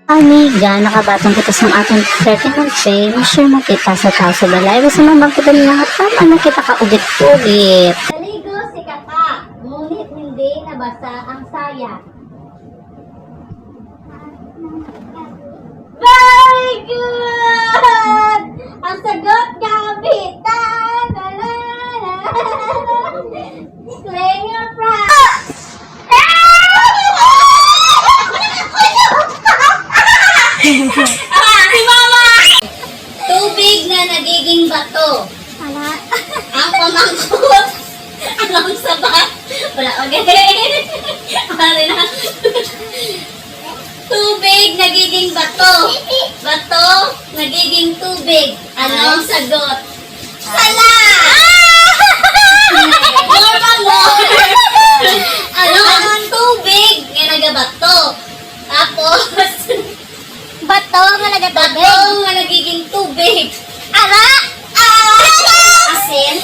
Amiga, nakabatong kita sa atong 30 months eh. Ma-share mo kita sa tao sa balay. Basta mamang kita niya ano kita ka-ugit-ugit. Naligo si Kaka, ngunit hindi nabasa ang saya. Very good! Ang sagot, kapitan! Claim your prize! Si Mama! Tubig na nagiging bato. Ang pamangkot. Ang sabat. Wala, okay. Pare na. Tubig nagiging bato. Bato nagiging tubig. Ano ang sagot? Sala! More. Ano ang tubig nga nagabato? Tapos, Bato nga nagatubig. bato nga nagiging tubig. Ara! Asin?